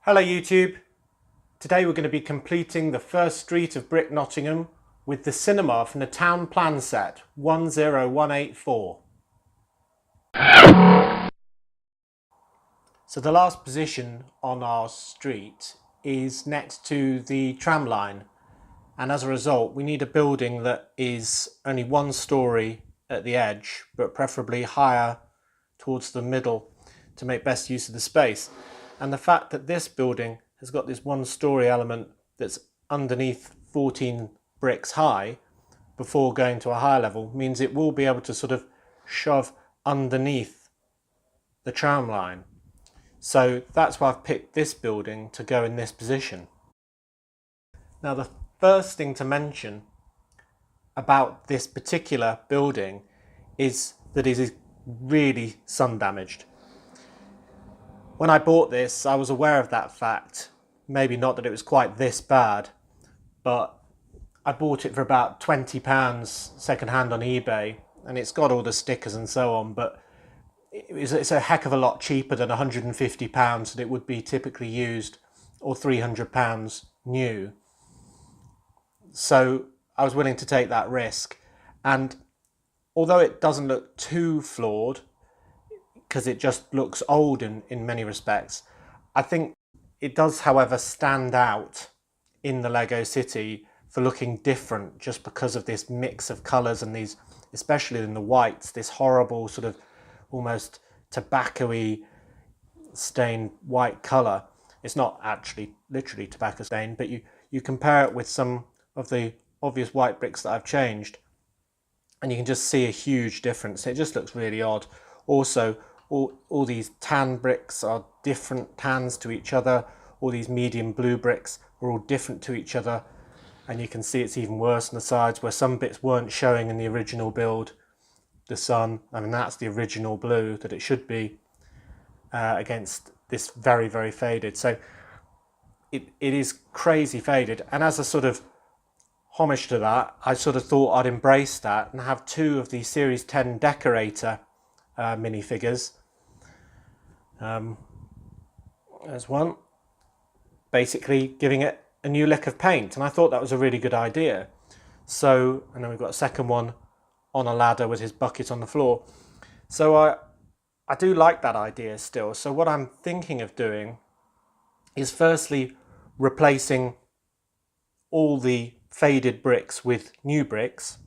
Hello YouTube. Today we're going to be completing the first street of brick Nottingham with the cinema from the town plan set 10184. So the last position on our street is next to the tram line, and as a result we need a building that is only one story at the edge but preferably higher towards the middle to make best use of the space. And the fact that this building has got this one story element that's underneath 14 bricks high before going to a higher level means it will be able to sort of shove underneath the tram line. So that's why I've picked this building to go in this position. Now the first thing to mention about this particular building is that it is really sun damaged. When I bought this, I was aware of that fact. Maybe not that it was quite this bad, but I bought it for about £20 second hand on eBay, and it's got all the stickers and so on, but it's a heck of a lot cheaper than £150 that it would be typically used, or £300 new. So I was willing to take that risk. And although it doesn't look too flawed, because it just looks old in many respects, I think it does, however, stand out in the Lego city for looking different just because of this mix of colours and these, especially in the whites, this horrible sort of almost tobacco-y stained white colour. It's not actually literally tobacco stained, but you compare it with some of the obvious white bricks that I've changed and you can just see a huge difference. It just looks really odd. Also, all these tan bricks are different tans to each other. All these medium blue bricks are all different to each other. And you can see it's even worse on the sides where some bits weren't showing in the original build. The sun, I mean, that's the original blue that it should be against this very, very faded. So it is crazy faded. And as a sort of homage to that, I sort of thought I'd embrace that and have two of the Series 10 decorator minifigures. There's one, basically giving it a new lick of paint, and I thought that was a really good idea. So, and then we've got a second one on a ladder with his bucket on the floor. So I do like that idea still. So what I'm thinking of doing is firstly replacing all the faded bricks with new bricks.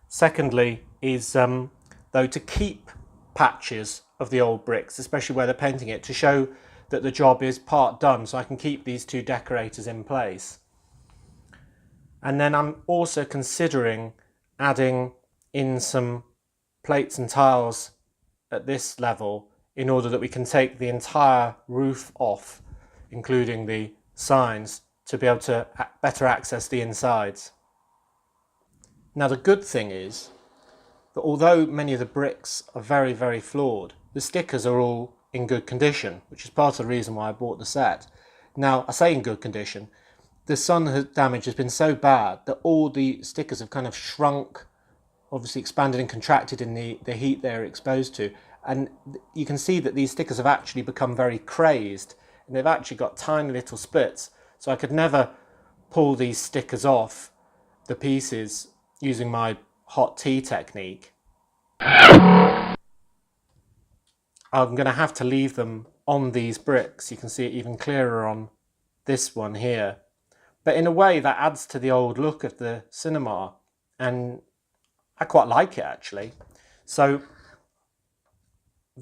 Secondly is though to keep patches of the old bricks, especially where they're painting it, to show that the job is part done, so I can keep these two decorators in place. And then I'm also considering adding in some plates and tiles at this level in order that we can take the entire roof off, including the signs, to be able to better access the insides. Now the good thing is that although many of the bricks are very, very flawed, the stickers are all in good condition, which is part of the reason why I bought the set. Now, I say in good condition, the sun damage has been so bad that all the stickers have kind of shrunk, obviously expanded and contracted in the heat they're exposed to. And you can see that these stickers have actually become very crazed, and they've actually got tiny little splits. So I could never pull these stickers off the pieces using my hot tea technique. I'm going to have to leave them on these bricks. You can see it even clearer on this one here. But in a way that adds to the old look of the cinema, and I quite like it actually. So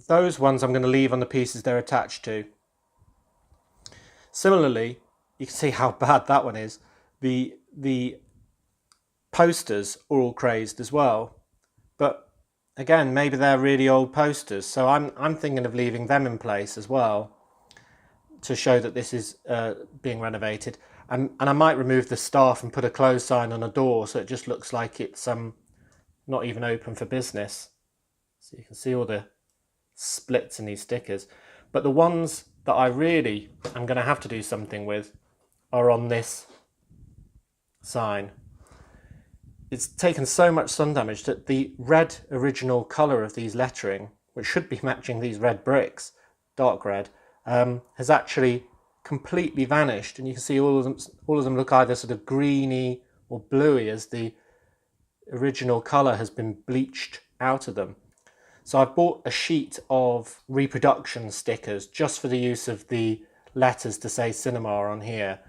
those ones I'm going to leave on the pieces they're attached to. Similarly, you can see how bad that one is. The posters are all crazed as well, but again, maybe they're really old posters, so I'm thinking of leaving them in place as well to show that this is being renovated. And I might remove the staff and put a close sign on a door so it just looks like it's not even open for business. So you can see all the splits in these stickers. But the ones that I really am going to have to do something with are on this sign. It's taken so much sun damage that the red original colour of these lettering, which should be matching these red bricks, dark red, has actually completely vanished, and you can see all of them look either sort of greeny or bluey as the original colour has been bleached out of them. So I've bought a sheet of reproduction stickers just for the use of the letters to say cinema on here.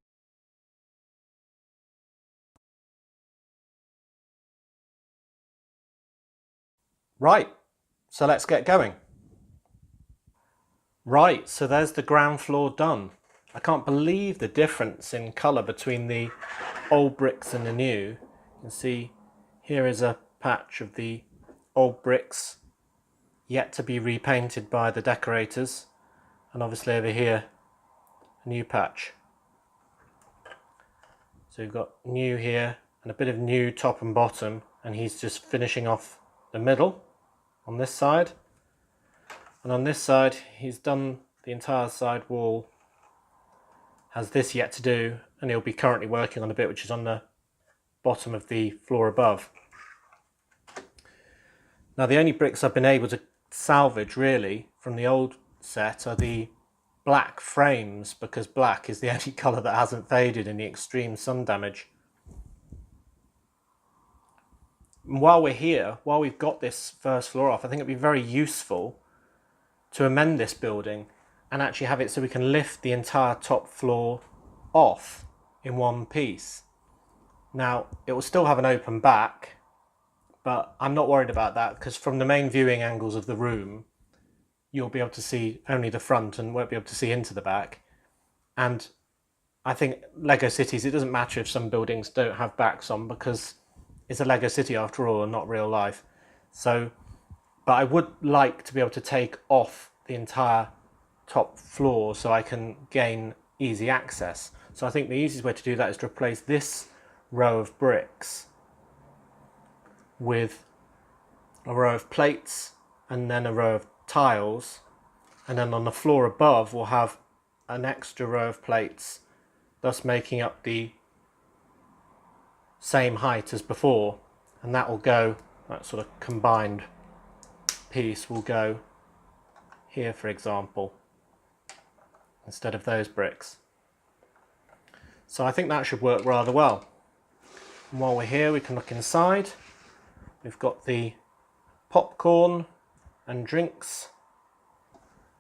Right, so let's get going. Right, so there's the ground floor done. I can't believe the difference in colour between the old bricks and the new. You can see here is a patch of the old bricks yet to be repainted by the decorators, and obviously over here a new patch. So we've got new here and a bit of new top and bottom, and he's just finishing off the middle on this side. And on this side he's done the entire side wall, has this yet to do, and he'll be currently working on a bit which is on the bottom of the floor above. Now the only bricks I've been able to salvage really from the old set are the black frames, because black is the only colour that hasn't faded in the extreme sun damage. And while we're here, while we've got this first floor off, I think it'd be very useful to amend this building and actually have it so we can lift the entire top floor off in one piece. Now it will still have an open back, but I'm not worried about that, because from the main viewing angles of the room you'll be able to see only the front and won't be able to see into the back. And I think Lego cities, it doesn't matter if some buildings don't have backs on, because it's a Lego city after all and not real life. So, but I would like to be able to take off the entire top floor so I can gain easy access. So I think the easiest way to do that is to replace this row of bricks with a row of plates and then a row of tiles, and then on the floor above we'll have an extra row of plates, thus making up the same height as before, and that will go, that sort of combined piece will go here, for example, instead of those bricks. So I think that should work rather well. And while we're here we can look inside. We've got the popcorn and drinks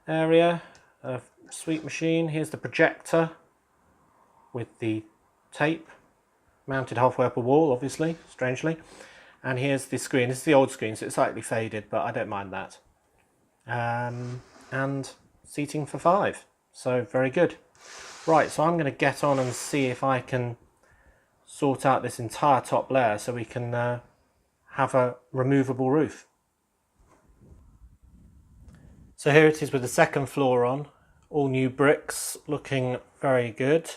area, a sweet machine. Here's the projector with the tape mounted halfway up a wall, obviously, strangely. And here's the screen. This is the old screen, so it's slightly faded, but I don't mind that. And seating for 5, so very good. Right, so I'm going to get on and see if I can sort out this entire top layer so we can have a removable roof. So here it is with the second floor on, all new bricks, looking very good.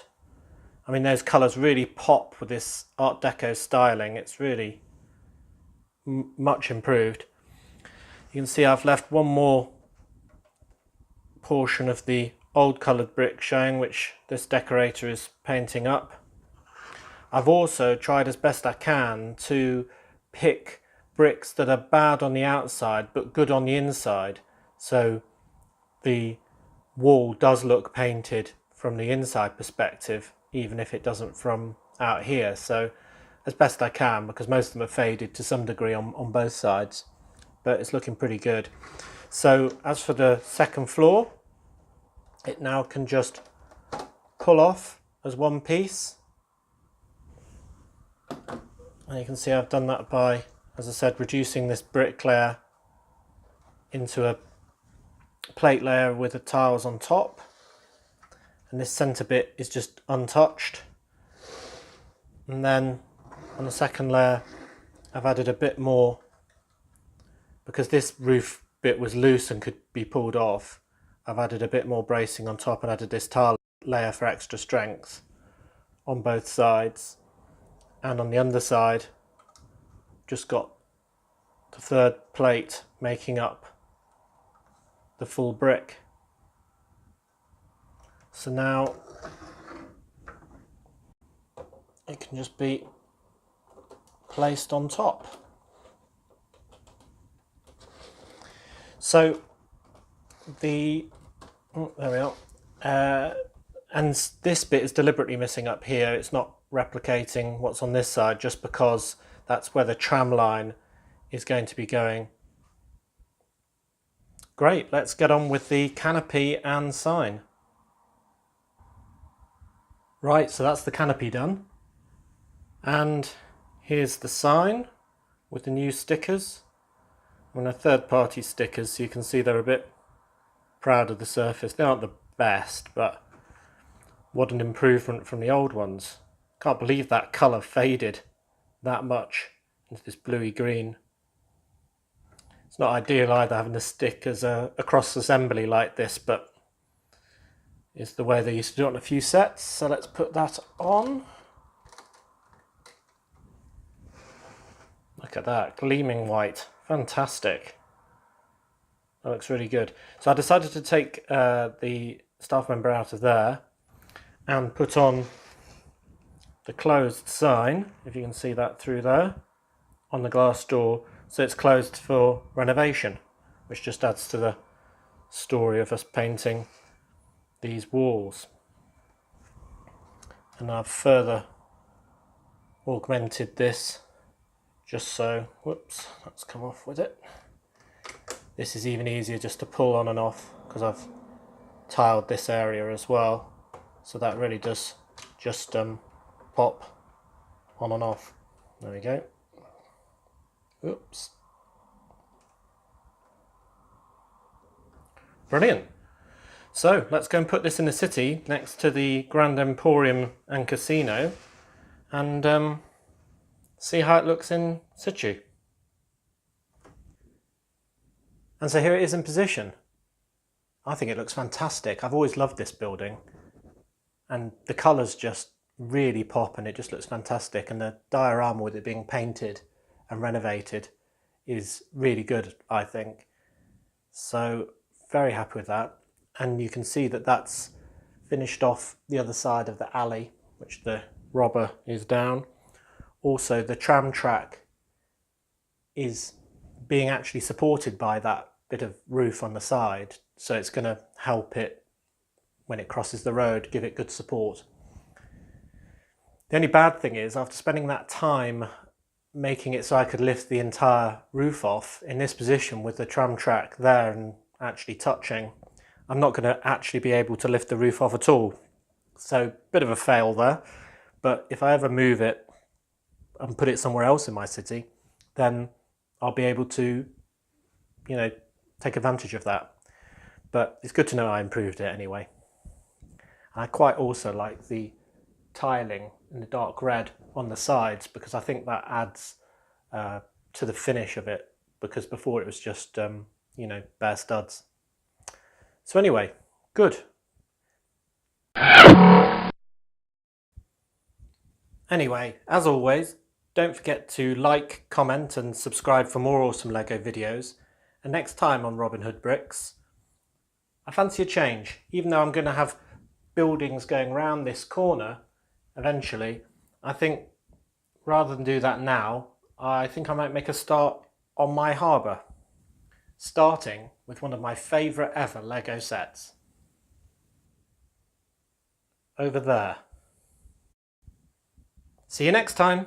I mean, those colours really pop with this Art Deco styling. It's really much improved. You can see I've left one more portion of the old coloured brick showing, which this decorator is painting up. I've also tried as best I can to pick bricks that are bad on the outside but good on the inside, so the wall does look painted from the inside perspective even if it doesn't from out here. So as best I can, because most of them are faded to some degree on both sides, but it's looking pretty good. So as for the second floor, it now can just pull off as one piece. And you can see I've done that by, as I said, reducing this brick layer into a plate layer with the tiles on top. And this centre bit is just untouched. And then on the second layer I've added a bit more, because this roof bit was loose and could be pulled off. I've added a bit more bracing on top and added this tile layer for extra strength on both sides. And on the underside just got the third plate making up the full brick. So now it can just be placed on top. So the Oh, there we are. And this bit is deliberately missing up here. It's not replicating what's on this side just because that's where the tram line is going to be going. Great, let's get on with the canopy and sign. Right, so that's the canopy done. And here's the sign with the new stickers. And they're third-party stickers, so you can see they're a bit proud of the surface. They aren't the best, but what an improvement from the old ones. Can't believe that colour faded that much into this bluey green. It's not ideal either having the stick as a cross assembly like this, but it's the way they used to do it on a few sets. So let's put that on. Look at that, gleaming white, fantastic. That looks really good. So I decided to take the staff member out of there and put on the closed sign, if you can see that through there, on the glass door. So it's closed for renovation, which just adds to the story of us painting these walls. And I've further augmented this just so, whoops, let's come off with it. This is even easier just to pull on and off because I've tiled this area as well. So that really does just pop on and off. There we go. Oops. Brilliant. So let's go and put this in the city next to the Grand Emporium and Casino and see how it looks in situ. And so here it is in position. I think it looks fantastic. I've always loved this building and the colours just really pop and it just looks fantastic, and the diorama with it being painted and renovated is really good, I think. So very happy with that. And you can see that that's finished off the other side of the alley, which the robber is down. Also, the tram track is being actually supported by that bit of roof on the side, so it's going to help it when it crosses the road, give it good support. The only bad thing is, after spending that time making it so I could lift the entire roof off in this position with the tram track there and actually touching, I'm not going to actually be able to lift the roof off at all. So bit of a fail there, but if I ever move it and put it somewhere else in my city, then I'll be able to, you know, take advantage of that. But it's good to know I improved it anyway. And I quite also like the tiling in the dark red on the sides, because I think that adds to the finish of it, because before it was just you know, bare studs. So anyway, good. Anyway, as always, don't forget to like, comment and subscribe for more awesome Lego videos. And next time on Robin Hood Bricks, I fancy a change. Even though I'm going to have buildings going round this corner eventually, I think rather than do that now, I think I might make a start on my harbour, starting with one of my favourite ever Lego sets. Over there. See you next time.